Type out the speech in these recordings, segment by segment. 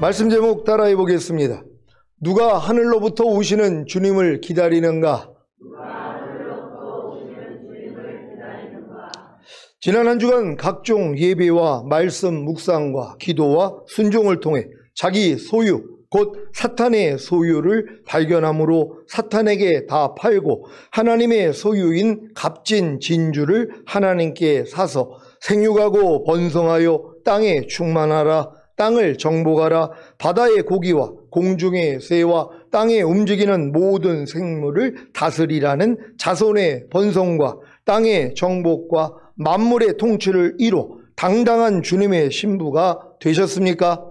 말씀 제목 따라해 보겠습니다. 누가 하늘로부터 오시는 주님을 기다리는가? 지난 한 주간 각종 예배와 말씀 묵상과 기도와 순종을 통해 자기 소유, 곧 사탄의 소유를 발견함으로 사탄에게 다 팔고 하나님의 소유인 값진 진주를 하나님께 사서 생육하고 번성하여 땅에 충만하라, 땅을 정복하라, 바다의 고기와 공중의 새와 땅에 움직이는 모든 생물을 다스리라는 자손의 번성과 땅의 정복과 만물의 통치를 이뤄 당당한 주님의 신부가 되셨습니까?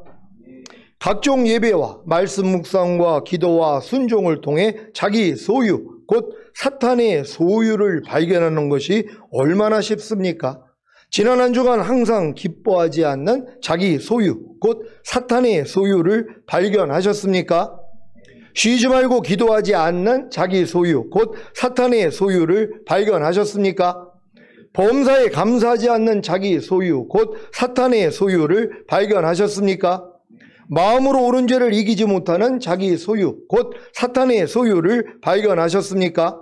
각종 예배와 말씀 묵상과 기도와 순종을 통해 자기 소유, 곧 사탄의 소유를 발견하는 것이 얼마나 쉽습니까? 지난 한 주간 항상 기뻐하지 않는 자기 소유, 곧 사탄의 소유를 발견하셨습니까? 쉬지 말고 기도하지 않는 자기 소유, 곧 사탄의 소유를 발견하셨습니까? 범사에 감사하지 않는 자기 소유, 곧 사탄의 소유를 발견하셨습니까? 마음으로 옳은 죄를 이기지 못하는 자기 소유, 곧 사탄의 소유를 발견하셨습니까?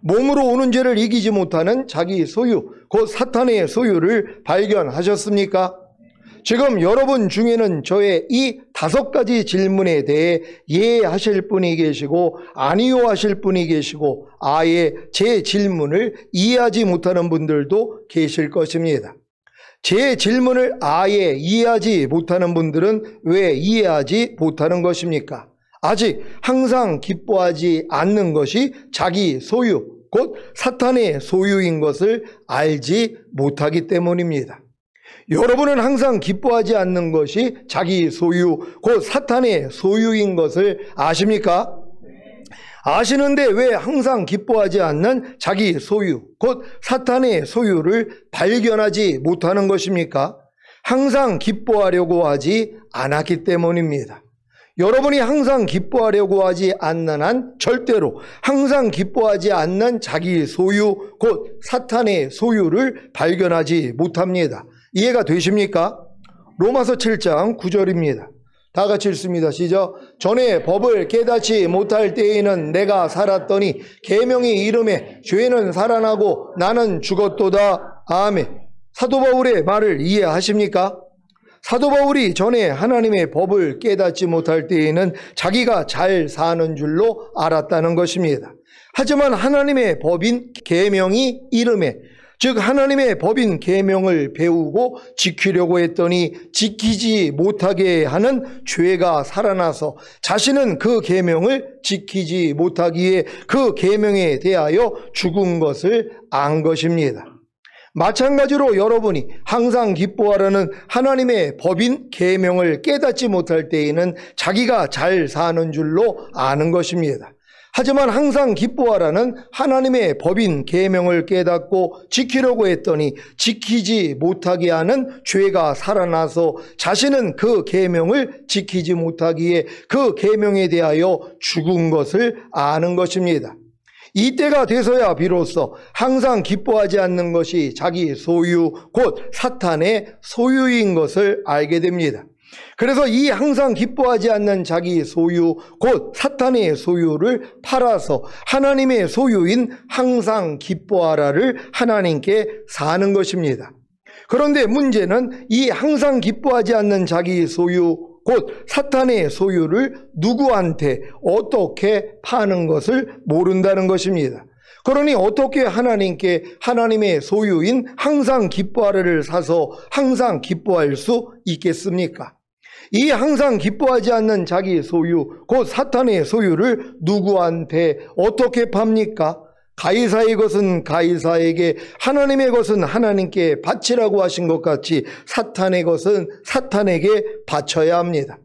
몸으로 오는 죄를 이기지 못하는 자기 소유, 곧 사탄의 소유를 발견하셨습니까? 지금 여러분 중에는 저의 이 5가지 질문에 대해 예 하실 분이 계시고 아니요 하실 분이 계시고 아예 제 질문을 이해하지 못하는 분들도 계실 것입니다. 제 질문을 아예 이해하지 못하는 분들은 왜 이해하지 못하는 것입니까? 아직 항상 기뻐하지 않는 것이 자기 소유, 곧 사탄의 소유인 것을 알지 못하기 때문입니다. 여러분은 항상 기뻐하지 않는 것이 자기 소유, 곧 사탄의 소유인 것을 아십니까? 아시는데 왜 항상 기뻐하지 않는 자기 소유, 곧 사탄의 소유를 발견하지 못하는 것입니까? 항상 기뻐하려고 하지 않았기 때문입니다. 여러분이 항상 기뻐하려고 하지 않는 한 절대로 항상 기뻐하지 않는 자기 소유, 곧 사탄의 소유를 발견하지 못합니다. 이해가 되십니까? 로마서 7장 9절입니다. 다 같이 읽습니다. 시작. 전에 법을 깨닫지 못할 때에는 내가 살았더니 계명이 이름에 죄는 살아나고 나는 죽었도다. 아멘. 사도 바울의 말을 이해하십니까? 사도 바울이 전에 하나님의 법을 깨닫지 못할 때에는 자기가 잘 사는 줄로 알았다는 것입니다. 하지만 하나님의 법인 계명이 이름에, 즉 하나님의 법인 계명을 배우고 지키려고 했더니 지키지 못하게 하는 죄가 살아나서 자신은 그 계명을 지키지 못하기에 그 계명에 대하여 죽은 것을 안 것입니다. 마찬가지로 여러분이 항상 기뻐하라는 하나님의 법인 계명을 깨닫지 못할 때에는 자기가 잘 사는 줄로 아는 것입니다. 하지만 항상 기뻐하라는 하나님의 법인 계명을 깨닫고 지키려고 했더니 지키지 못하게 하는 죄가 살아나서 자신은 그 계명을 지키지 못하기에 그 계명에 대하여 죽은 것을 아는 것입니다. 이때가 돼서야 비로소 항상 기뻐하지 않는 것이 자기 소유, 곧 사탄의 소유인 것을 알게 됩니다. 그래서 이 항상 기뻐하지 않는 자기 소유, 곧 사탄의 소유를 팔아서 하나님의 소유인 항상 기뻐하라를 하나님께 사는 것입니다. 그런데 문제는 이 항상 기뻐하지 않는 자기 소유, 곧 사탄의 소유를 누구한테 어떻게 파는 것을 모른다는 것입니다. 그러니 어떻게 하나님께 하나님의 소유인 항상 기뻐하라를 사서 항상 기뻐할 수 있겠습니까? 이 항상 기뻐하지 않는 자기 소유, 곧 사탄의 소유를 누구한테 어떻게 팝니까? 가이사의 것은 가이사에게, 하나님의 것은 하나님께 바치라고 하신 것 같이 사탄의 것은 사탄에게 바쳐야 합니다.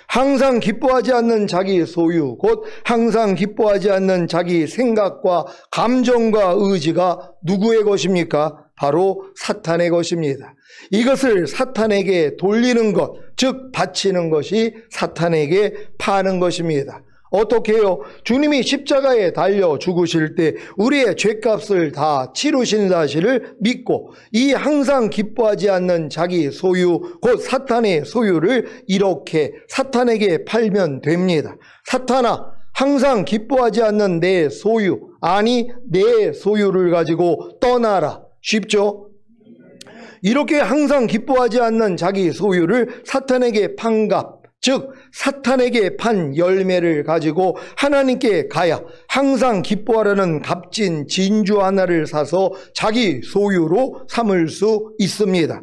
항상 기뻐하지 않는 자기 소유, 곧 항상 기뻐하지 않는 자기 생각과 감정과 의지가 누구의 것입니까? 바로 사탄의 것입니다. 이것을 사탄에게 돌리는 것, 즉 바치는 것이 사탄에게 파는 것입니다. 어떻게 해요? 주님이 십자가에 달려 죽으실 때 우리의 죄값을 다 치르신 사실을 믿고 이 항상 기뻐하지 않는 자기 소유, 곧 사탄의 소유를 이렇게 사탄에게 팔면 됩니다. 사탄아, 항상 기뻐하지 않는 내 소유, 아니 내 소유를 가지고 떠나라. 쉽죠? 이렇게 항상 기뻐하지 않는 자기 소유를 사탄에게 판 값, 즉 사탄에게 판 열매를 가지고 하나님께 가야 항상 기뻐하라는 값진 진주 하나를 사서 자기 소유로 삼을 수 있습니다.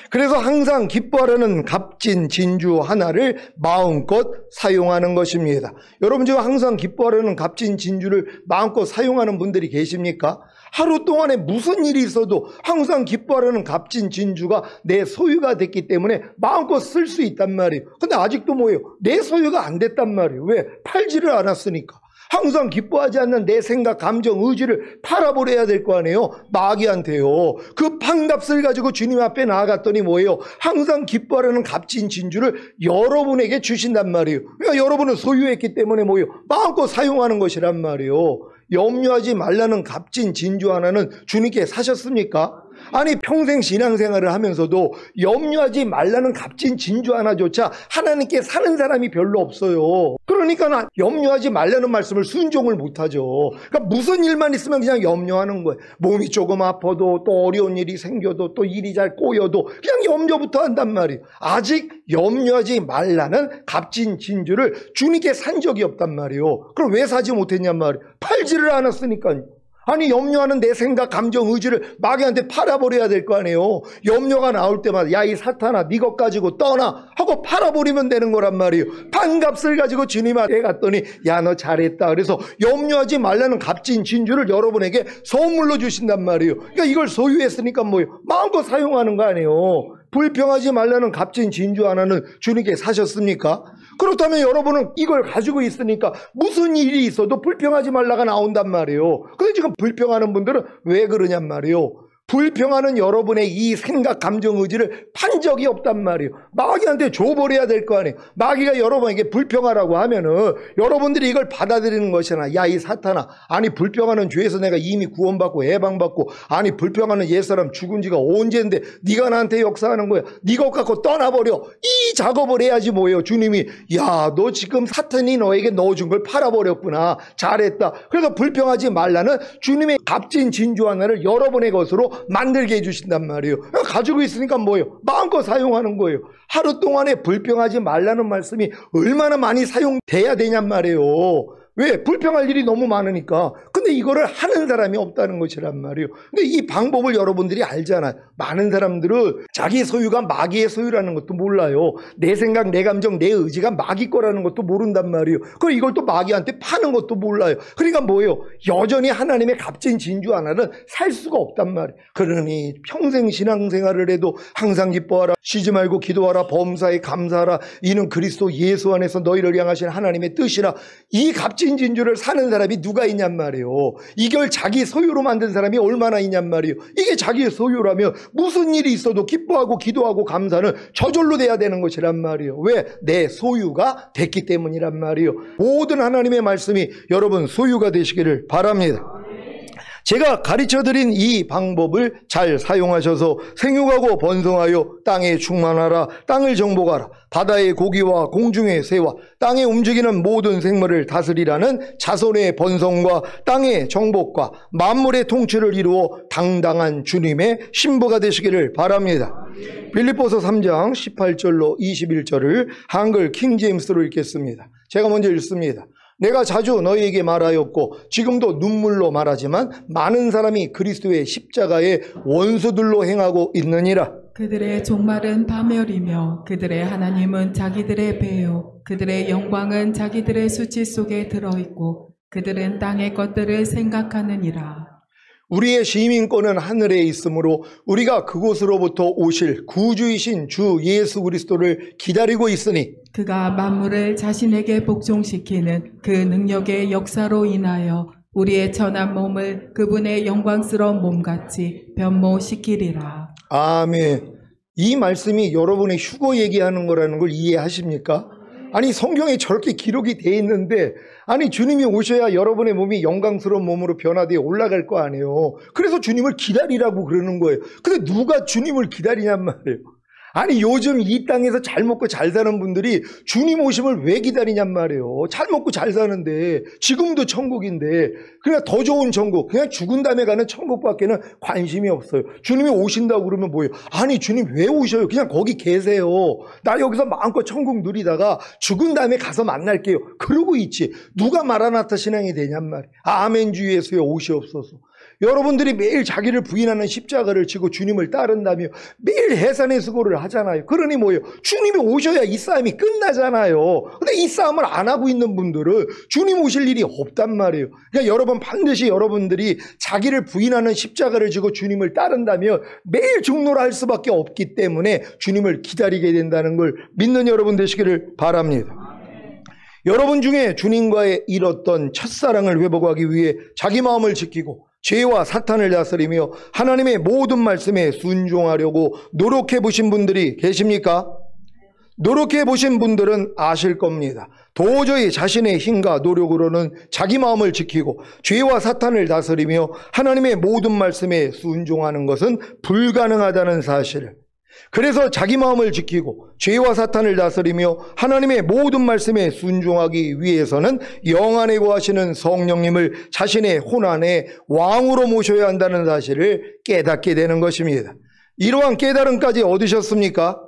그래서 항상 기뻐하라는 값진 진주 하나를 마음껏 사용하는 것입니다. 여러분 지금 항상 기뻐하라는 값진 진주를 마음껏 사용하는 분들이 계십니까? 하루 동안에 무슨 일이 있어도 항상 기뻐하라는 값진 진주가 내 소유가 됐기 때문에 마음껏 쓸 수 있단 말이에요. 근데 아직도 뭐예요? 내 소유가 안 됐단 말이에요. 왜? 팔지를 않았으니까. 항상 기뻐하지 않는 내 생각, 감정, 의지를 팔아버려야 될 거 아니에요? 마귀한테요. 그 판값을 가지고 주님 앞에 나아갔더니 뭐예요? 항상 기뻐하라는 값진 진주를 여러분에게 주신단 말이에요. 그러니까 여러분은 소유했기 때문에 뭐예요? 마음껏 사용하는 것이란 말이에요. 염려하지 말라는 값진 진주 하나는 주님께 사셨습니까? 아니 평생 신앙생활을 하면서도 염려하지 말라는 값진 진주 하나조차 하나님께 사는 사람이 별로 없어요. 그러니까 염려하지 말라는 말씀을 순종을 못하죠. 그러니까 무슨 일만 있으면 그냥 염려하는 거예요. 몸이 조금 아파도 또 어려운 일이 생겨도 또 일이 잘 꼬여도 그냥 염려부터 한단 말이에요. 아직 염려하지 말라는 값진 진주를 주님께 산 적이 없단 말이에요. 그럼 왜 사지 못했냔 말이에요. 팔지를 않았으니까요. 아니 염려하는 내 생각, 감정, 의지를 마귀한테 팔아버려야 될 거 아니에요. 염려가 나올 때마다 야 이 사탄아 네 것 가지고 떠나 하고 팔아버리면 되는 거란 말이에요. 판값을 가지고 주님 앞에 갔더니 야 너 잘했다. 그래서 염려하지 말라는 값진 진주를 여러분에게 선물로 주신단 말이에요. 그러니까 이걸 소유했으니까 뭐예요? 마음껏 사용하는 거 아니에요. 불평하지 말라는 값진 진주 하나는 주님께 사셨습니까? 그렇다면 여러분은 이걸 가지고 있으니까 무슨 일이 있어도 불평하지 말라가 나온단 말이에요. 근데 지금 불평하는 분들은 왜 그러냔 말이에요. 불평하는 여러분의 이 생각, 감정, 의지를 판 적이 없단 말이에요. 마귀한테 줘버려야 될 거 아니에요. 마귀가 여러분에게 불평하라고 하면은 여러분들이 이걸 받아들이는 것이나 야 이 사탄아, 아니 불평하는 죄에서 내가 이미 구원받고 해방받고, 아니 불평하는 옛사람 죽은 지가 언젠데 네가 나한테 역사하는 거야. 네 것 갖고 떠나버려. 이 작업을 해야지 뭐예요. 주님이 야 너 지금 사탄이 너에게 넣어준 걸 팔아버렸구나. 잘했다. 그래서 불평하지 말라는 주님의 값진 진주 하나를 여러분의 것으로 만들게 해주신단 말이에요. 가지고 있으니까 뭐예요? 마음껏 사용하는 거예요. 하루 동안에 불평하지 말라는 말씀이 얼마나 많이 사용돼야 되냔 말이에요. 왜? 불평할 일이 너무 많으니까. 근데 이거를 하는 사람이 없다는 것이란 말이에요. 근데 이 방법을 여러분들이 알잖아요. 많은 사람들은 자기 소유가 마귀의 소유라는 것도 몰라요. 내 생각, 내 감정, 내 의지가 마귀 거라는 것도 모른단 말이에요. 그리고 이걸 또 마귀한테 파는 것도 몰라요. 그러니까 뭐예요? 여전히 하나님의 값진 진주 하나는 살 수가 없단 말이에요. 그러니 평생 신앙생활을 해도 항상 기뻐하라, 쉬지 말고 기도하라, 범사에 감사하라, 이는 그리스도 예수 안에서 너희를 향하신 하나님의 뜻이라. 이 값진 진주를 사는 사람이 누가 있냔 말이에요. 이걸 자기 소유로 만든 사람이 얼마나 있냔 말이에요. 이게 자기의 소유라면 무슨 일이 있어도 기뻐하고 기도하고 감사는 저절로 돼야 되는 것이란 말이에요. 왜? 내 소유가 됐기 때문이란 말이에요. 모든 하나님의 말씀이 여러분 소유가 되시기를 바랍니다. 제가 가르쳐드린 이 방법을 잘 사용하셔서 생육하고 번성하여 땅에 충만하라, 땅을 정복하라, 바다의 고기와 공중의 새와 땅에 움직이는 모든 생물을 다스리라는 자손의 번성과 땅의 정복과 만물의 통치를 이루어 당당한 주님의 신부가 되시기를 바랍니다. 빌립보서 3장 18절로 21절을 한글 킹제임스로 읽겠습니다. 제가 먼저 읽습니다. 내가 자주 너희에게 말하였고 지금도 눈물로 말하지만 많은 사람이 그리스도의 십자가의 원수들로 행하고 있느니라. 그들의 종말은 파멸이며 그들의 하나님은 자기들의 배요 그들의 영광은 자기들의 수치 속에 들어있고 그들은 땅의 것들을 생각하느니라. 우리의 시민권은 하늘에 있으므로 우리가 그곳으로부터 오실 구주이신 주 예수 그리스도를 기다리고 있으니 그가 만물을 자신에게 복종시키는 그 능력의 역사로 인하여 우리의 천한 몸을 그분의 영광스러운 몸같이 변모시키리라. 아멘. 이 말씀이 여러분의 휴거 얘기하는 거라는 걸 이해하십니까? 아니 성경에 저렇게 기록이 돼 있는데 아니 주님이 오셔야 여러분의 몸이 영광스러운 몸으로 변화되어 올라갈 거 아니에요. 그래서 주님을 기다리라고 그러는 거예요. 근데 누가 주님을 기다리냔 말이에요. 아니 요즘 이 땅에서 잘 먹고 잘 사는 분들이 주님 오심을 왜 기다리냔 말이에요. 잘 먹고 잘 사는데 지금도 천국인데 그냥 더 좋은 천국, 그냥 죽은 다음에 가는 천국밖에는 관심이 없어요. 주님이 오신다고 그러면 뭐예요? 아니 주님 왜 오셔요? 그냥 거기 계세요. 나 여기서 마음껏 천국 누리다가 죽은 다음에 가서 만날게요. 그러고 있지. 누가 마라나타 신앙이 되냔 말이에요. 아멘 주 예수여 오시옵소서. 여러분들이 매일 자기를 부인하는 십자가를 지고 주님을 따른다며 매일 해산의 수고를 하잖아요. 그러니 뭐예요? 주님이 오셔야 이 싸움이 끝나잖아요. 근데 이 싸움을 안 하고 있는 분들은 주님 오실 일이 없단 말이에요. 그러니까 여러분 반드시 여러분들이 자기를 부인하는 십자가를 지고 주님을 따른다면 매일 중노를 할 수밖에 없기 때문에 주님을 기다리게 된다는 걸 믿는 여러분 되시기를 바랍니다. 여러분 중에 주님과의 잃었던 첫사랑을 회복하기 위해 자기 마음을 지키고 죄와 사탄을 다스리며 하나님의 모든 말씀에 순종하려고 노력해 보신 분들이 계십니까? 노력해 보신 분들은 아실 겁니다. 도저히 자신의 힘과 노력으로는 자기 마음을 지키고 죄와 사탄을 다스리며 하나님의 모든 말씀에 순종하는 것은 불가능하다는 사실을, 그래서 자기 마음을 지키고 죄와 사탄을 다스리며 하나님의 모든 말씀에 순종하기 위해서는 영 안에 거하시는 성령님을 자신의 혼안에 왕으로 모셔야 한다는 사실을 깨닫게 되는 것입니다. 이러한 깨달음까지 얻으셨습니까?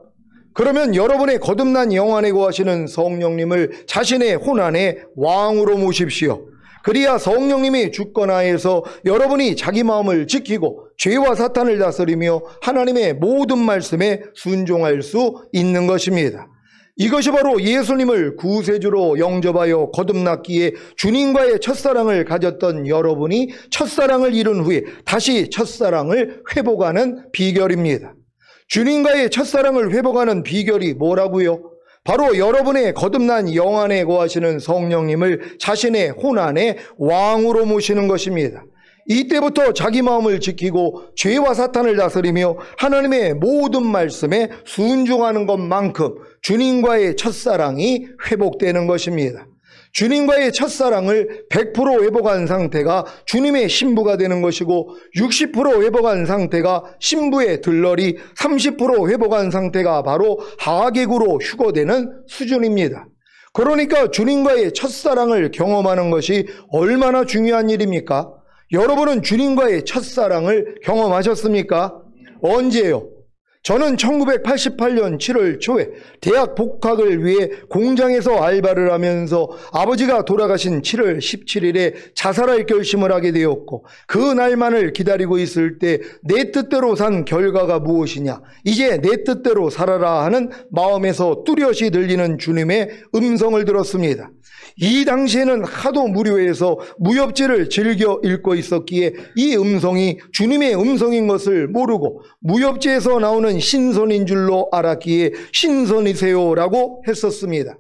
그러면 여러분의 거듭난 영 안에 거하시는 성령님을 자신의 혼안에 왕으로 모십시오. 그리야 성령님이 주권하에서 여러분이 자기 마음을 지키고 죄와 사탄을 다스리며 하나님의 모든 말씀에 순종할 수 있는 것입니다. 이것이 바로 예수님을 구세주로 영접하여 거듭났기에 주님과의 첫사랑을 가졌던 여러분이 첫사랑을 잃은 후에 다시 첫사랑을 회복하는 비결입니다. 주님과의 첫사랑을 회복하는 비결이 뭐라고요? 바로 여러분의 거듭난 영 안에 거하시는 성령님을 자신의 혼안에 왕으로 모시는 것입니다. 이때부터 자기 마음을 지키고 죄와 사탄을 다스리며 하나님의 모든 말씀에 순종하는 것만큼 주님과의 첫사랑이 회복되는 것입니다. 주님과의 첫사랑을 100% 회복한 상태가 주님의 신부가 되는 것이고 60% 회복한 상태가 신부의 들러리, 30% 회복한 상태가 바로 하객으로 휴거되는 수준입니다. 그러니까 주님과의 첫사랑을 경험하는 것이 얼마나 중요한 일입니까? 여러분은 주님과의 첫사랑을 경험하셨습니까? 언제요? 저는 1988년 7월 초에 대학 복학을 위해 공장에서 알바를 하면서 아버지가 돌아가신 7월 17일에 자살할 결심을 하게 되었고, 그 날만을 기다리고 있을 때 내 뜻대로 산 결과가 무엇이냐, 이제 내 뜻대로 살아라 하는 마음에서 뚜렷이 들리는 주님의 음성을 들었습니다. 이 당시에는 하도 무료해서 무협지를 즐겨 읽고 있었기에 이 음성이 주님의 음성인 것을 모르고 무협지에서 나오는 신선인 줄로 알았기에 신선이세요라고 했었습니다.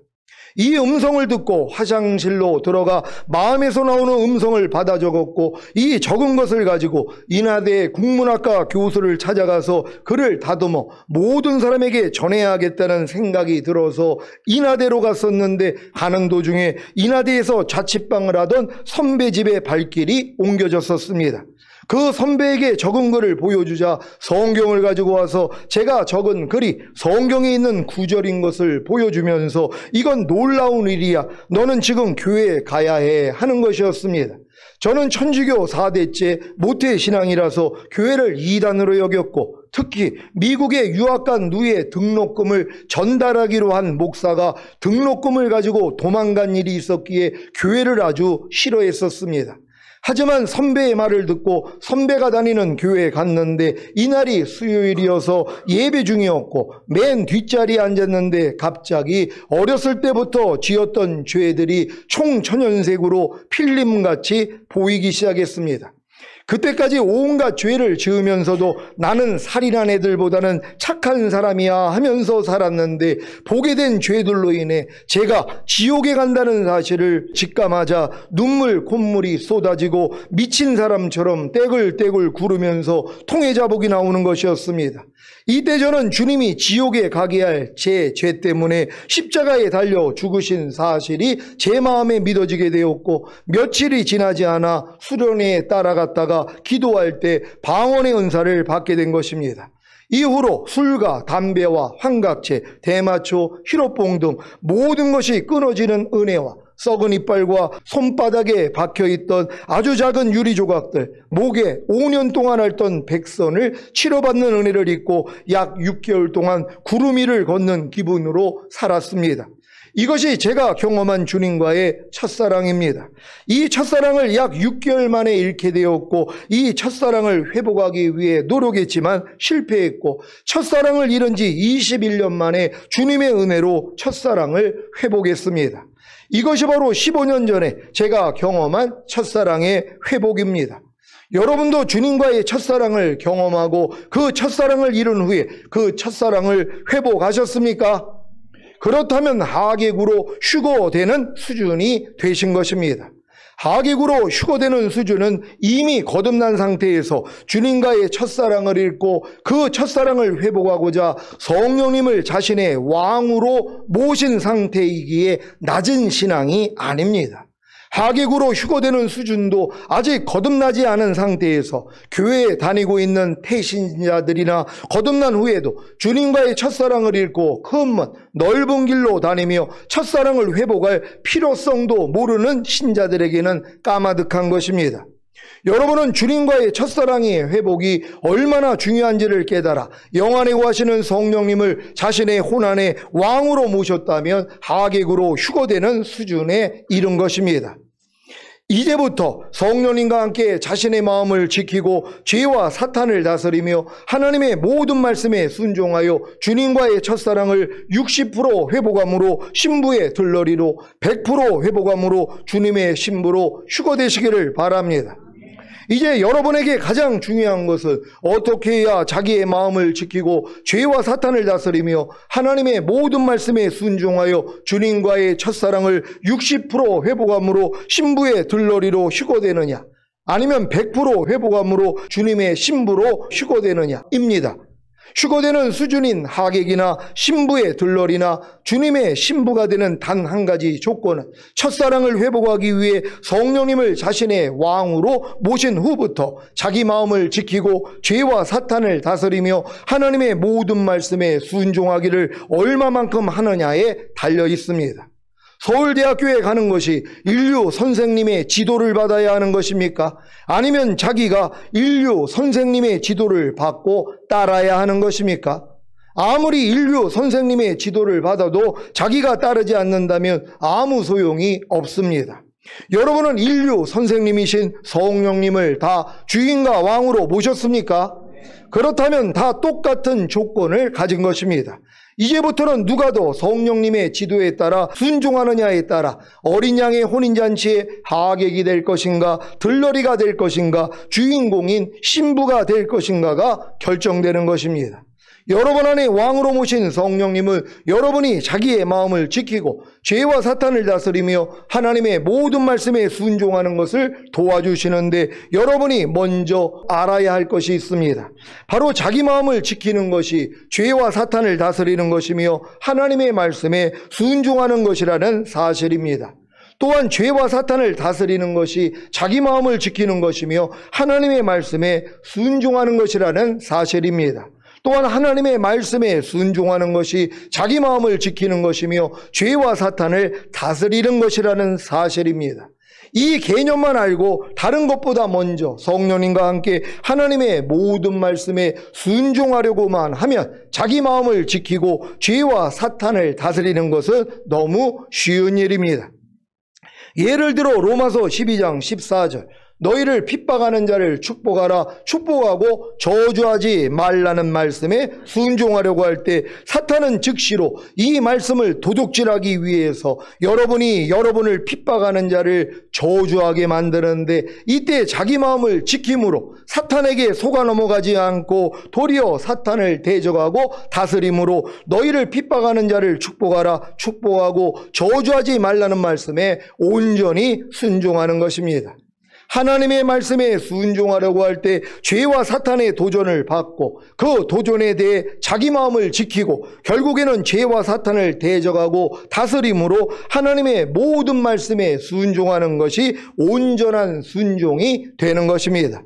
이 음성을 듣고 화장실로 들어가 마음에서 나오는 음성을 받아 적었고, 이 적은 것을 가지고 인하대 국문학과 교수를 찾아가서 그를 다듬어 모든 사람에게 전해야겠다는 생각이 들어서 인하대로 갔었는데, 가는 도중에 인하대에서 자취방을 하던 선배 집에 발길이 옮겨졌었습니다. 그 선배에게 적은 글을 보여주자 성경을 가지고 와서 제가 적은 글이 성경에 있는 구절인 것을 보여주면서 이건 놀라운 일이야, 너는 지금 교회에 가야 해 하는 것이었습니다. 저는 천주교 4대째 모태신앙이라서 교회를 이단으로 여겼고, 특히 미국에 유학간 누이의 등록금을 전달하기로 한 목사가 등록금을 가지고 도망간 일이 있었기에 교회를 아주 싫어했었습니다. 하지만 선배의 말을 듣고 선배가 다니는 교회에 갔는데 이날이 수요일이어서 예배 중이었고 맨 뒷자리에 앉았는데 갑자기 어렸을 때부터 지었던 죄들이 총천연색으로 필름같이 보이기 시작했습니다. 그때까지 온갖 죄를 지으면서도 나는 살인한 애들보다는 착한 사람이야 하면서 살았는데 보게 된 죄들로 인해 제가 지옥에 간다는 사실을 직감하자 눈물 콧물이 쏟아지고 미친 사람처럼 떼굴떼굴 구르면서 통해자복이 나오는 것이었습니다. 이때 저는 주님이 지옥에 가게 할 제 죄 때문에 십자가에 달려 죽으신 사실이 제 마음에 믿어지게 되었고, 며칠이 지나지 않아 수련회에 따라갔다가 기도할 때 방언의 은사를 받게 된 것입니다. 이후로 술과 담배와 환각체, 대마초, 히로뽕 등 모든 것이 끊어지는 은혜와 썩은 이빨과 손바닥에 박혀있던 아주 작은 유리 조각들, 목에 5년 동안 앓던 백선을 치료받는 은혜를 입고 약 6개월 동안 구름 위를 걷는 기분으로 살았습니다. 이것이 제가 경험한 주님과의 첫사랑입니다. 이 첫사랑을 약 6개월 만에 잃게 되었고, 이 첫사랑을 회복하기 위해 노력했지만 실패했고, 첫사랑을 잃은 지 21년 만에 주님의 은혜로 첫사랑을 회복했습니다. 이것이 바로 15년 전에 제가 경험한 첫사랑의 회복입니다. 여러분도 주님과의 첫사랑을 경험하고 그 첫사랑을 잃은 후에 그 첫사랑을 회복하셨습니까? 그렇다면 하객으로 휴거되는 수준이 되신 것입니다. 하객으로 휴거되는 수준은 이미 거듭난 상태에서 주님과의 첫사랑을 잃고 그 첫사랑을 회복하고자 성령님을 자신의 왕으로 모신 상태이기에 낮은 신앙이 아닙니다. 하객으로 휴거되는 수준도 아직 거듭나지 않은 상태에서 교회에 다니고 있는 태신자들이나 거듭난 후에도 주님과의 첫사랑을 잃고 큰 문, 넓은 길로 다니며 첫사랑을 회복할 필요성도 모르는 신자들에게는 까마득한 것입니다. 여러분은 주님과의 첫사랑의 회복이 얼마나 중요한지를 깨달아 영안에 거하시는 성령님을 자신의 혼안의 왕으로 모셨다면 하객으로 휴거되는 수준에 이른 것입니다. 이제부터 성령님과 함께 자신의 마음을 지키고 죄와 사탄을 다스리며 하나님의 모든 말씀에 순종하여 주님과의 첫사랑을 60% 회복함으로 신부의 들러리로 100% 회복함으로 주님의 신부로 휴거되시기를 바랍니다. 이제 여러분에게 가장 중요한 것은 어떻게 해야 자기의 마음을 지키고 죄와 사탄을 다스리며 하나님의 모든 말씀에 순종하여 주님과의 첫사랑을 60% 회복함으로 신부의 들러리로 휴거되느냐, 아니면 100% 회복함으로 주님의 신부로 휴거되느냐입니다. 휴거되는 수준인 하객이나 신부의 들러리나 주님의 신부가 되는 단 한 가지 조건은 첫사랑을 회복하기 위해 성령님을 자신의 왕으로 모신 후부터 자기 마음을 지키고 죄와 사탄을 다스리며 하나님의 모든 말씀에 순종하기를 얼마만큼 하느냐에 달려 있습니다. 서울대학교에 가는 것이 인류 선생님의 지도를 받아야 하는 것입니까? 아니면 자기가 인류 선생님의 지도를 받고 따라야 하는 것입니까? 아무리 인류 선생님의 지도를 받아도 자기가 따르지 않는다면 아무 소용이 없습니다. 여러분은 인류 선생님이신 성령님을 다 주인과 왕으로 모셨습니까? 그렇다면 다 똑같은 조건을 가진 것입니다. 이제부터는 누가 더 성령님의 지도에 따라 순종하느냐에 따라 어린 양의 혼인잔치에 하객이 될 것인가, 들러리가 될 것인가, 주인공인 신부가 될 것인가가 결정되는 것입니다. 여러분 안에 왕으로 모신 성령님은 여러분이 자기의 마음을 지키고 죄와 사탄을 다스리며 하나님의 모든 말씀에 순종하는 것을 도와주시는데 여러분이 먼저 알아야 할 것이 있습니다. 바로 자기 마음을 지키는 것이 죄와 사탄을 다스리는 것이며 하나님의 말씀에 순종하는 것이라는 사실입니다. 또한 죄와 사탄을 다스리는 것이 자기 마음을 지키는 것이며 하나님의 말씀에 순종하는 것이라는 사실입니다. 또한 하나님의 말씀에 순종하는 것이 자기 마음을 지키는 것이며 죄와 사탄을 다스리는 것이라는 사실입니다. 이 개념만 알고 다른 것보다 먼저 성령님과 함께 하나님의 모든 말씀에 순종하려고만 하면 자기 마음을 지키고 죄와 사탄을 다스리는 것은 너무 쉬운 일입니다. 예를 들어 로마서 12장 14절, 너희를 핍박하는 자를 축복하라. 축복하고 저주하지 말라는 말씀에 순종하려고 할 때 사탄은 즉시로 이 말씀을 도둑질하기 위해서 여러분을 핍박하는 자를 저주하게 만드는데, 이때 자기 마음을 지킴으로 사탄에게 속아 넘어가지 않고 도리어 사탄을 대적하고 다스림으로 너희를 핍박하는 자를 축복하라. 축복하고 저주하지 말라는 말씀에 온전히 순종하는 것입니다. 하나님의 말씀에 순종하려고 할 때 죄와 사탄의 도전을 받고 그 도전에 대해 자기 마음을 지키고 결국에는 죄와 사탄을 대적하고 다스림으로 하나님의 모든 말씀에 순종하는 것이 온전한 순종이 되는 것입니다.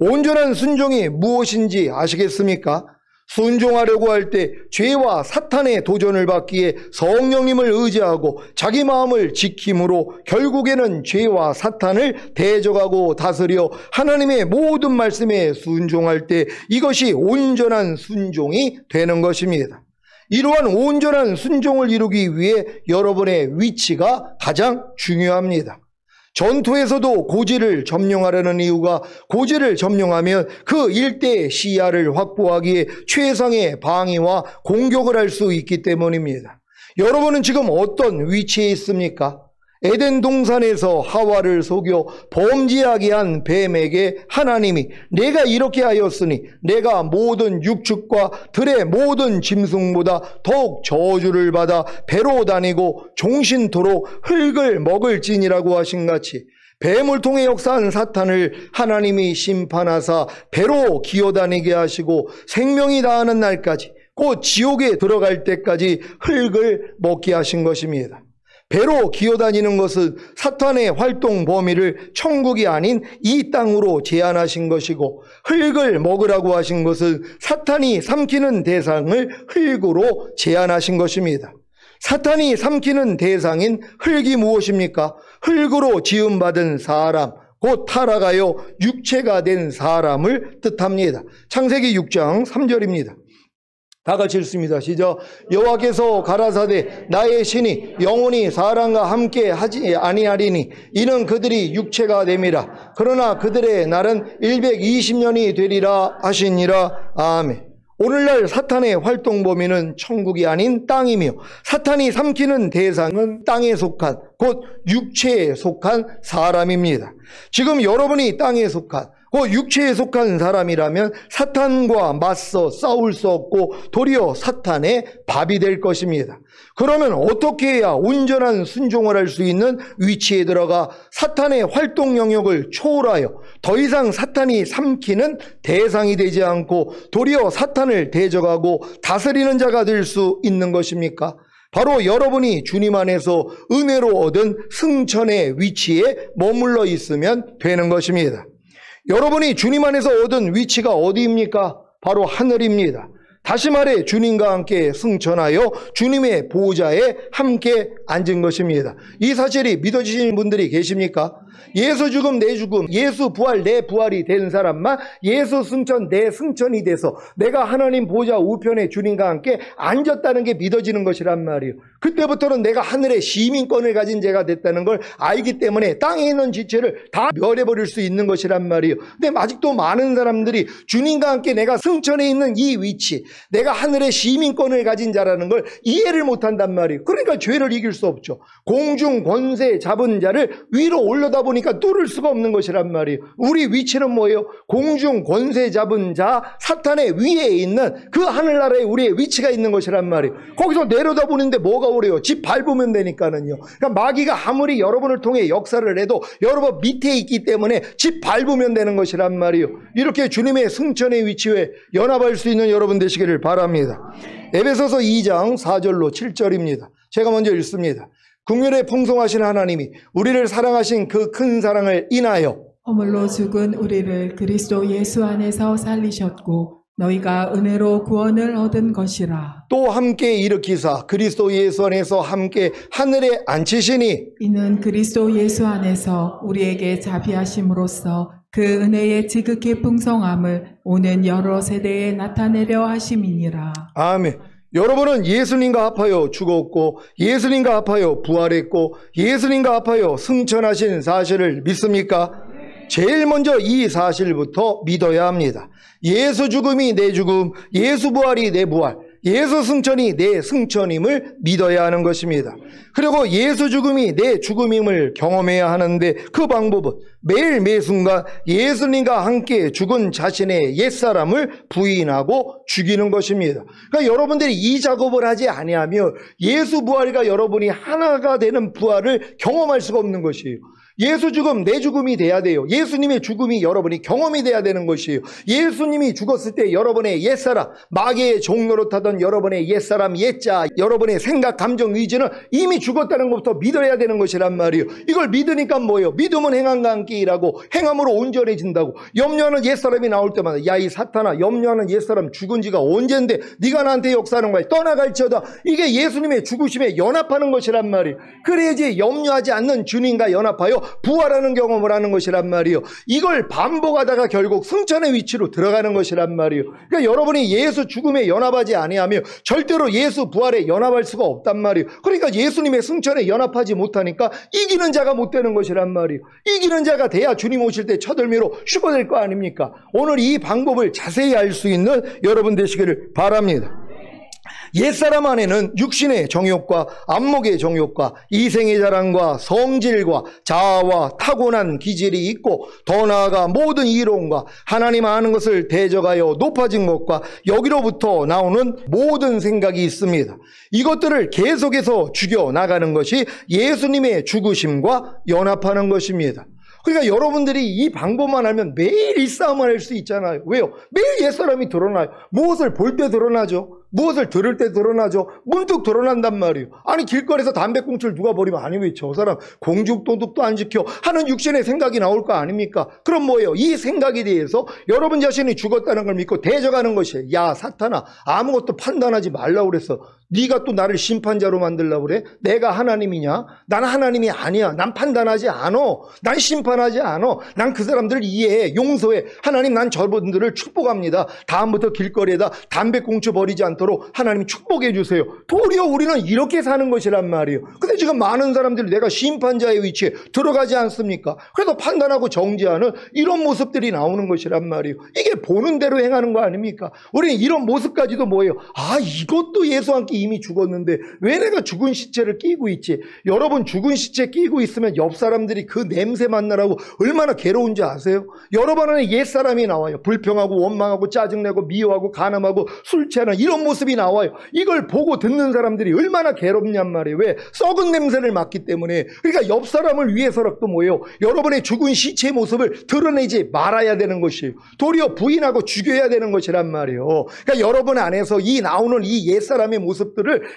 온전한 순종이 무엇인지 아시겠습니까? 순종하려고 할 때 죄와 사탄의 도전을 받기에 성령님을 의지하고 자기 마음을 지킴으로 결국에는 죄와 사탄을 대적하고 다스려 하나님의 모든 말씀에 순종할 때 이것이 온전한 순종이 되는 것입니다. 이러한 온전한 순종을 이루기 위해 여러분의 위치가 가장 중요합니다. 전투에서도 고지를 점령하려는 이유가, 고지를 점령하면 그 일대의 시야를 확보하기에 최상의 방위와 공격을 할 수 있기 때문입니다. 여러분은 지금 어떤 위치에 있습니까? 에덴 동산에서 하와를 속여 범죄하게 한 뱀에게 하나님이 내가 이렇게 하였으니 내가 모든 육축과 들의 모든 짐승보다 더욱 저주를 받아 배로 다니고 종신토록 흙을 먹을지니라고 하신 같이, 뱀을 통해 역사한 사탄을 하나님이 심판하사 배로 기어다니게 하시고 생명이 다하는 날까지, 곧 지옥에 들어갈 때까지 흙을 먹게 하신 것입니다. 배로 기어다니는 것은 사탄의 활동 범위를 천국이 아닌 이 땅으로 제한하신 것이고, 흙을 먹으라고 하신 것은 사탄이 삼키는 대상을 흙으로 제한하신 것입니다. 사탄이 삼키는 대상인 흙이 무엇입니까? 흙으로 지음받은 사람, 곧 타락하여 육체가 된 사람을 뜻합니다. 창세기 6장 3절입니다. 다 같이 읽습니다. 시작. 여호와께서 가라사대 나의 신이 영원히 사람과 함께 하지 아니하리니 이는 그들이 육체가 됨이라. 그러나 그들의 날은 120년이 되리라 하시니라. 아멘. 오늘날 사탄의 활동 범위는 천국이 아닌 땅이며, 사탄이 삼키는 대상은 땅에 속한, 곧 육체에 속한 사람입니다. 지금 여러분이 땅에 속한, 그 육체에 속한 사람이라면 사탄과 맞서 싸울 수 없고 도리어 사탄의 밥이 될 것입니다. 그러면 어떻게 해야 온전한 순종을 할 수 있는 위치에 들어가 사탄의 활동 영역을 초월하여 더 이상 사탄이 삼키는 대상이 되지 않고 도리어 사탄을 대적하고 다스리는 자가 될 수 있는 것입니까? 바로 여러분이 주님 안에서 은혜로 얻은 승천의 위치에 머물러 있으면 되는 것입니다. 여러분이 주님 안에서 얻은 위치가 어디입니까? 바로 하늘입니다. 다시 말해 주님과 함께 승천하여 주님의 보좌에 함께 앉은 것입니다. 이 사실이 믿어지시는 분들이 계십니까? 예수 죽음 내 죽음, 예수 부활 내 부활이 된 사람만 예수 승천 내 승천이 돼서 내가 하나님 보좌 우편에 주님과 함께 앉았다는 게 믿어지는 것이란 말이에요. 그때부터는 내가 하늘의 시민권을 가진 자가 됐다는 걸 알기 때문에 땅에 있는 지체를 다 멸해버릴 수 있는 것이란 말이에요. 근데 아직도 많은 사람들이 주님과 함께 내가 승천에 있는 이 위치, 내가 하늘의 시민권을 가진 자라는 걸 이해를 못한단 말이에요. 그러니까 죄를 이길 수 없죠. 공중 권세 잡은 자를 위로 올려다 보니까 뚫을 수가 없는 것이란 말이에요. 우리 위치는 뭐예요? 공중 권세 잡은 자 사탄의 위에 있는 그 하늘나라에 우리의 위치가 있는 것이란 말이에요. 거기서 내려다 보는데 뭐가 오래요? 집 밟으면 되니까는요. 그러니까 마귀가 아무리 여러분을 통해 역사를 해도 여러분 밑에 있기 때문에 집 밟으면 되는 것이란 말이에요. 이렇게 주님의 승천의 위치에 연합할 수 있는 여러분 되시기를 바랍니다. 에베소서 2장 4절로 7절입니다. 제가 먼저 읽습니다. 긍휼에 풍성하신 하나님이 우리를 사랑하신 그 큰 사랑을 인하여 허물로 죽은 우리를 그리스도 예수 안에서 살리셨고 너희가 은혜로 구원을 얻은 것이라. 또 함께 일으키사 그리스도 예수 안에서 함께 하늘에 앉히시니 이는 그리스도 예수 안에서 우리에게 자비하심으로써 그 은혜의 지극히 풍성함을 오는 여러 세대에 나타내려 하심이니라. 아멘. 여러분은 예수님과 합하여 죽었고 예수님과 합하여 부활했고 예수님과 합하여 승천하신 사실을 믿습니까? 제일 먼저 이 사실부터 믿어야 합니다. 예수 죽음이 내 죽음, 예수 부활이 내 부활, 예수 승천이 내 승천임을 믿어야 하는 것입니다. 그리고 예수 죽음이 내 죽음임을 경험해야 하는데 그 방법은 매일 매순간 예수님과 함께 죽은 자신의 옛사람을 부인하고 죽이는 것입니다. 그러니까 여러분들이 이 작업을 하지 아니하면 예수 부활과 여러분이 하나가 되는 부활을 경험할 수가 없는 것이에요. 예수 죽음 내 죽음이 돼야 돼요. 예수님의 죽음이 여러분이 경험이 돼야 되는 것이에요. 예수님이 죽었을 때 여러분의 옛사람, 마귀의 종노릇하던 여러분의 옛사람, 옛자, 여러분의 생각, 감정, 의지는 이미 죽었다는 것부터 믿어야 되는 것이란 말이에요. 이걸 믿으니까 뭐예요? 믿음은 행함과 함께 일하고 행함으로 온전해진다고. 염려하는 옛사람이 나올 때마다 야 이 사탄아, 염려하는 옛사람 죽은 지가 언젠데 네가 나한테 역사하는 거야. 떠나갈지어다. 이게 예수님의 죽으심에 연합하는 것이란 말이에요. 그래야지 염려하지 않는 주님과 연합하여 부활하는 경험을 하는 것이란 말이에요. 이걸 반복하다가 결국 승천의 위치로 들어가는 것이란 말이에요. 그러니까 여러분이 예수 죽음에 연합하지 아니하면 절대로 예수 부활에 연합할 수가 없단 말이에요. 그러니까 예수님의 승천에 연합하지 못하니까 이기는 자가 못 되는 것이란 말이에요. 이기는 자가 돼야 주님 오실 때 첫을미로 휴거될 거 아닙니까? 오늘 이 방법을 자세히 알 수 있는 여러분 되시기를 바랍니다. 옛사람 안에는 육신의 정욕과 안목의 정욕과 이생의 자랑과 성질과 자아와 타고난 기질이 있고 더 나아가 모든 이론과 하나님 아는 것을 대적하여 높아진 것과 여기로부터 나오는 모든 생각이 있습니다. 이것들을 계속해서 죽여나가는 것이 예수님의 죽으심과 연합하는 것입니다. 그러니까 여러분들이 이 방법만 알면 매일 이 싸움을 할 수 있잖아요. 왜요? 매일 옛사람이 드러나요. 무엇을 볼 때 드러나죠. 무엇을 들을 때 드러나죠. 문득 드러난단 말이에요. 아니 길거리에서 담배꽁초를 누가 버리면 아니 왜 저 사람 공중도덕도 안 지켜 하는 육신의 생각이 나올 거 아닙니까? 그럼 뭐예요? 이 생각에 대해서 여러분 자신이 죽었다는 걸 믿고 대적하는 것이에요. 야 사탄아, 아무것도 판단하지 말라고 그랬어. 네가 또 나를 심판자로 만들려고 그래? 내가 하나님이냐? 난 하나님이 아니야. 난 판단하지 않아. 난 심판하지 않아. 난 그 사람들을 이해해. 용서해. 하나님, 난 저분들을 축복합니다. 다음부터 길거리에다 담배꽁초 버리지 않도록 하나님 축복해 주세요. 도리어 우리는 이렇게 사는 것이란 말이에요. 근데 지금 많은 사람들이 내가 심판자의 위치에 들어가지 않습니까? 그래서 판단하고 정죄하는 이런 모습들이 나오는 것이란 말이에요. 이게 보는 대로 행하는 거 아닙니까? 우리는 이런 모습까지도 뭐예요? 아, 이것도 예수와 함께 이미 죽었는데 왜 내가 죽은 시체를 끼고 있지? 여러분 죽은 시체 끼고 있으면 옆 사람들이 그 냄새 맡느라고 얼마나 괴로운지 아세요? 여러분 안에 옛사람이 나와요. 불평하고 원망하고 짜증내고 미워하고 간음하고 술 취하는 이런 모습이 나와요. 이걸 보고 듣는 사람들이 얼마나 괴롭냔 말이에요. 왜? 썩은 냄새를 맡기 때문에. 그러니까 옆 사람을 위해서라도 뭐예요? 여러분의 죽은 시체의 모습을 드러내지 말아야 되는 것이에요. 도리어 부인하고 죽여야 되는 것이란 말이에요. 그러니까 여러분 안에서 이 나오는 이 옛사람의 모습들을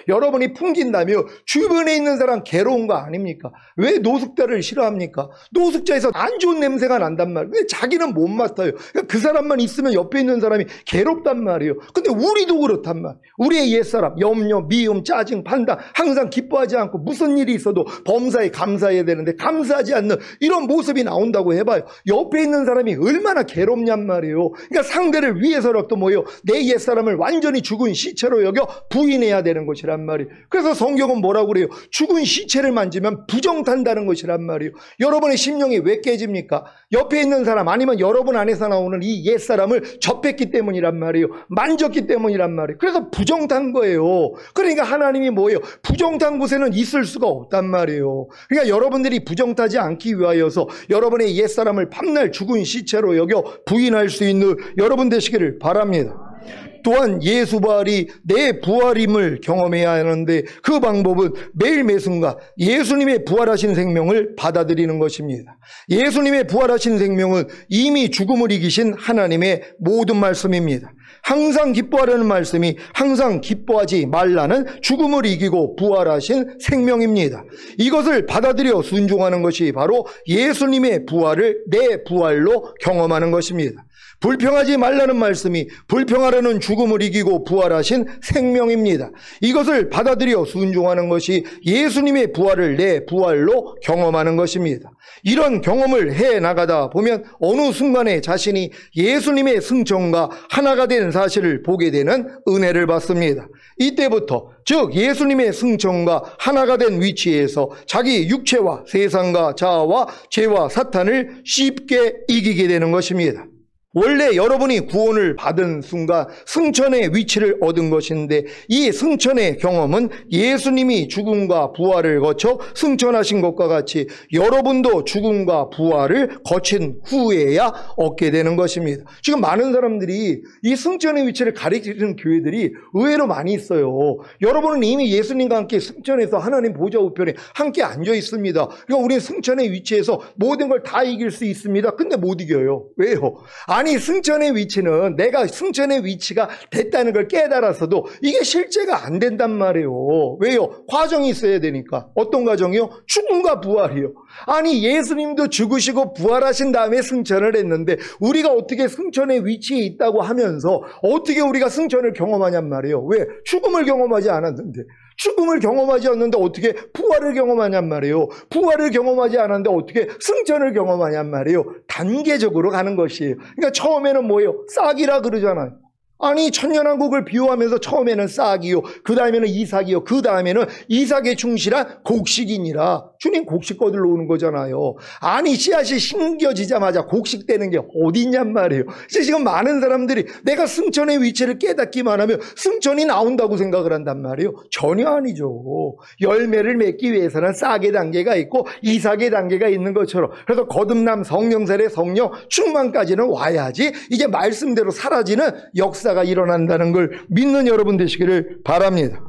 여러분이 풍긴다며 주변에 있는 사람 괴로운 거 아닙니까? 왜 노숙자를 싫어합니까? 노숙자에서 안 좋은 냄새가 난단 말이에요. 근데 자기는 못 맡아요. 그러니까 그 사람만 있으면 옆에 있는 사람이 괴롭단 말이에요. 근데 우리도 그렇단 말이에요. 우리의 옛사람, 염려, 미움, 짜증, 판단, 항상 기뻐하지 않고 무슨 일이 있어도 범사에 감사해야 되는데 감사하지 않는 이런 모습이 나온다고 해봐요. 옆에 있는 사람이 얼마나 괴롭냔 말이에요. 그러니까 상대를 위해서라도 뭐예요? 내 옛사람을 완전히 죽은 시체로 여겨 부인해야 되는 것이란 말이에요. 그래서 성경은 뭐라고 그래요? 죽은 시체를 만지면 부정탄다는 것이란 말이에요. 여러분의 심령이 왜 깨집니까? 옆에 있는 사람 아니면 여러분 안에서 나오는 이 옛사람을 접했기 때문이란 말이에요. 만졌기 때문이란 말이에요. 그래서 부정탄 거예요. 그러니까 하나님이 뭐예요? 부정탄 곳에는 있을 수가 없단 말이에요. 그러니까 여러분들이 부정타지 않기 위하여서 여러분의 옛사람을 밤날 죽은 시체로 여겨 부인할 수 있는 여러분 되시기를 바랍니다. 또한 예수 부활이 내 부활임을 경험해야 하는데 그 방법은 매일 매순간 예수님의 부활하신 생명을 받아들이는 것입니다. 예수님의 부활하신 생명은 이미 죽음을 이기신 하나님의 모든 말씀입니다. 항상 기뻐하라는 말씀이 항상 기뻐하지 말라는 죽음을 이기고 부활하신 생명입니다. 이것을 받아들여 순종하는 것이 바로 예수님의 부활을 내 부활로 경험하는 것입니다. 불평하지 말라는 말씀이 불평하려는 죽음을 이기고 부활하신 생명입니다. 이것을 받아들여 순종하는 것이 예수님의 부활을 내 부활로 경험하는 것입니다. 이런 경험을 해나가다 보면 어느 순간에 자신이 예수님의 승천과 하나가 된 사실을 보게 되는 은혜를 받습니다. 이때부터 즉 예수님의 승천과 하나가 된 위치에서 자기 육체와 세상과 자아와 죄와 사탄을 쉽게 이기게 되는 것입니다. 원래 여러분이 구원을 받은 순간 승천의 위치를 얻은 것인데 이 승천의 경험은 예수님이 죽음과 부활을 거쳐 승천하신 것과 같이 여러분도 죽음과 부활을 거친 후에야 얻게 되는 것입니다. 지금 많은 사람들이 이 승천의 위치를 가리키는 교회들이 의외로 많이 있어요. 여러분은 이미 예수님과 함께 승천해서 하나님 보좌 우편에 함께 앉아 있습니다. 그러니까 우리는 승천의 위치에서 모든 걸 다 이길 수 있습니다. 근데 못 이겨요. 왜요? 아니 승천의 위치는 내가 승천의 위치가 됐다는 걸 깨달았어도 이게 실제가 안 된단 말이에요. 왜요? 과정이 있어야 되니까. 어떤 과정이요? 죽음과 부활이요. 아니 예수님도 죽으시고 부활하신 다음에 승천을 했는데 우리가 어떻게 승천의 위치에 있다고 하면서 어떻게 우리가 승천을 경험하냔 말이에요. 왜? 죽음을 경험하지 않았는데. 죽음을 경험하지 않는데 어떻게 부활을 경험하냔 말이에요. 부활을 경험하지 않았는데 어떻게 승천을 경험하냔 말이에요. 단계적으로 가는 것이에요. 그러니까 처음에는 뭐예요? 싹이라 그러잖아요. 아니 천년왕국을 비유하면서 처음에는 싹이요, 그 다음에는 이삭이요, 그 다음에는 이삭에 충실한 곡식이니라. 주님 곡식 거들러 오는 거잖아요. 아니 씨앗이 심겨지자마자 곡식되는 게 어디 있냔 말이에요. 지금 많은 사람들이 내가 승천의 위치를 깨닫기만 하면 승천이 나온다고 생각을 한단 말이에요. 전혀 아니죠. 열매를 맺기 위해서는 싹의 단계가 있고 이삭의 단계가 있는 것처럼, 그래서 거듭남, 성령세례, 성령 충만까지는 와야지 이게 말씀대로 사라지는 역사가 일어난다는 걸 믿는 여러분 되시기를 바랍니다.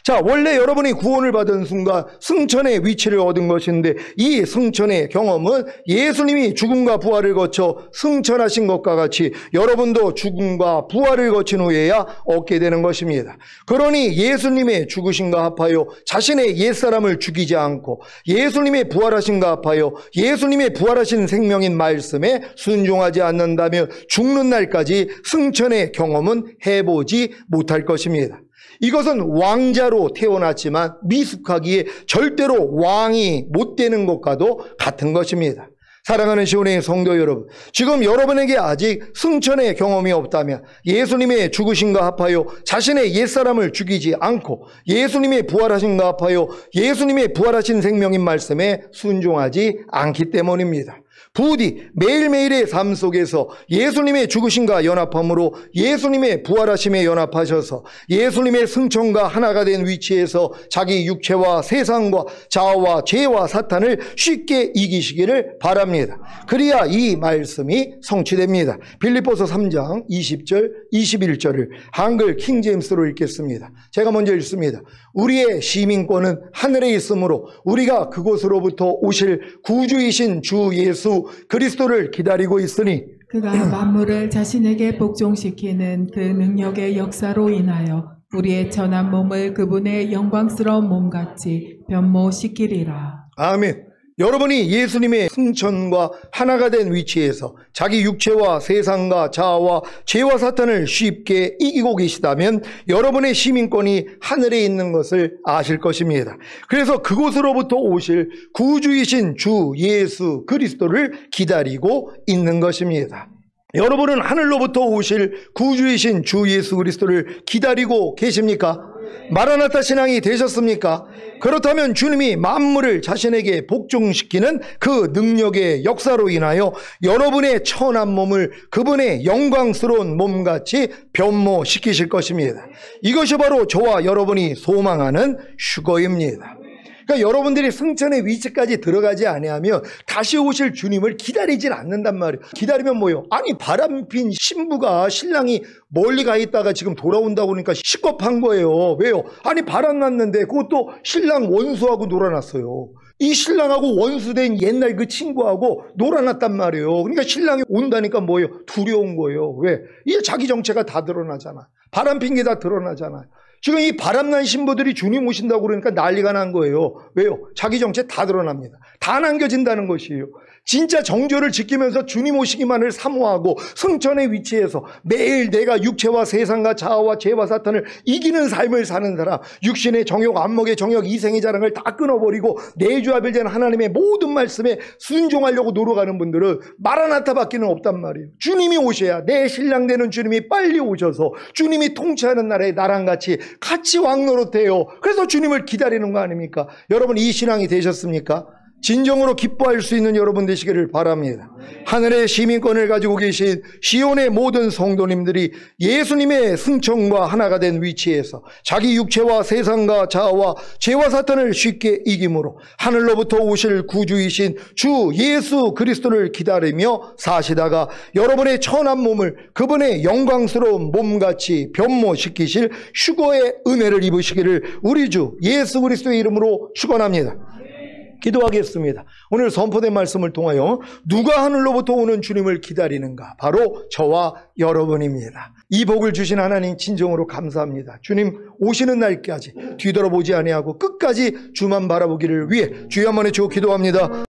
자, 원래 여러분이 구원을 받은 순간 승천의 위치를 얻은 것인데 이 승천의 경험은 예수님이 죽음과 부활을 거쳐 승천하신 것과 같이 여러분도 죽음과 부활을 거친 후에야 얻게 되는 것입니다. 그러니 예수님의 죽으심과 합하여 자신의 옛사람을 죽이지 않고 예수님의 부활하심과 합하여 예수님의 부활하신 생명인 말씀에 순종하지 않는다면 죽는 날까지 승천의 경험은 해보지 못할 것입니다. 이것은 왕자로 태어났지만 미숙하기에 절대로 왕이 못 되는 것과도 같은 것입니다. 사랑하는 시온의 성도 여러분, 지금 여러분에게 아직 승천의 경험이 없다면 예수님의 죽으심과 합하여 자신의 옛사람을 죽이지 않고 예수님의 부활하심과 합하여 예수님의 부활하신 생명인 말씀에 순종하지 않기 때문입니다. 부디 매일매일의 삶 속에서 예수님의 죽으심과 연합함으로 예수님의 부활하심에 연합하셔서 예수님의 승천과 하나가 된 위치에서 자기 육체와 세상과 자아와 죄와 사탄을 쉽게 이기시기를 바랍니다. 그래야 이 말씀이 성취됩니다. 빌립보서 3장 20절 21절을 한글 킹제임스로 읽겠습니다. 제가 먼저 읽습니다. 우리의 시민권은 하늘에 있으므로 우리가 그곳으로부터 오실 구주이신 주 예수 그리스도를 기다리고 있으니 그가 만물을 자신에게 복종시키는 그 능력의 역사로 인하여 우리의 천한 몸을 그분의 영광스러운 몸같이 변모시키리라. 아멘. 여러분이 예수님의 승천과 하나가 된 위치에서 자기 육체와 세상과 자아와 죄와 사탄을 쉽게 이기고 계시다면 여러분의 시민권이 하늘에 있는 것을 아실 것입니다. 그래서 그곳으로부터 오실 구주이신 주 예수 그리스도를 기다리고 있는 것입니다. 여러분은 하늘로부터 오실 구주이신 주 예수 그리스도를 기다리고 계십니까? 마라나타 신앙이 되셨습니까? 그렇다면 주님이 만물을 자신에게 복종시키는 그 능력의 역사로 인하여 여러분의 천한 몸을 그분의 영광스러운 몸같이 변모시키실 것입니다. 이것이 바로 저와 여러분이 소망하는 휴거입니다. 그러니까 여러분들이 승천의 위치까지 들어가지 아니하면 다시 오실 주님을 기다리질 않는단 말이에요. 기다리면 뭐예요? 아니 바람핀 신부가 신랑이 멀리 가 있다가 지금 돌아온다고 그러니까 식겁한 거예요. 왜요? 아니 바람 났는데 그것도 신랑 원수하고 놀아놨어요. 이 신랑하고 원수된 옛날 그 친구하고 놀아놨단 말이에요. 그러니까 신랑이 온다니까 뭐예요? 두려운 거예요. 왜? 이게 자기 정체가 다 드러나잖아. 바람핀 게 다 드러나잖아요. 지금 이 바람난 신부들이 주님 오신다고 그러니까 난리가 난 거예요. 왜요? 자기 정체 다 드러납니다. 다 남겨진다는 것이에요. 진짜 정죄를 지키면서 주님 오시기만을 사모하고 성전의 위치에서 매일 내가 육체와 세상과 자아와 죄와 사탄을 이기는 삶을 사는 사람, 육신의 정욕, 안목의 정욕, 이생의 자랑을 다 끊어버리고 내주하별된 하나님의 모든 말씀에 순종하려고 노력하는 분들은 마라나타밖에는 없단 말이에요. 주님이 오셔야 내 신랑 되는 주님이 빨리 오셔서 주님이 통치하는 나라에 나랑 같이 왕노릇해요. 그래서 주님을 기다리는 거 아닙니까? 여러분, 이 신앙이 되셨습니까? 진정으로 기뻐할 수 있는 여러분 되시기를 바랍니다. 하늘의 시민권을 가지고 계신 시온의 모든 성도님들이 예수님의 승천과 하나가 된 위치에서 자기 육체와 세상과 자아와 죄와 사탄을 쉽게 이김으로 하늘로부터 오실 구주이신 주 예수 그리스도를 기다리며 사시다가 여러분의 천한 몸을 그분의 영광스러운 몸같이 변모시키실 휴거의 은혜를 입으시기를 우리 주 예수 그리스도의 이름으로 축원합니다. 기도하겠습니다. 오늘 선포된 말씀을 통하여 누가 하늘로부터 오는 주님을 기다리는가? 바로 저와 여러분입니다. 이 복을 주신 하나님 진정으로 감사합니다. 주님 오시는 날까지 뒤돌아보지 아니하고 끝까지 주만 바라보기를 위해 주여 한번 해주고 기도합니다.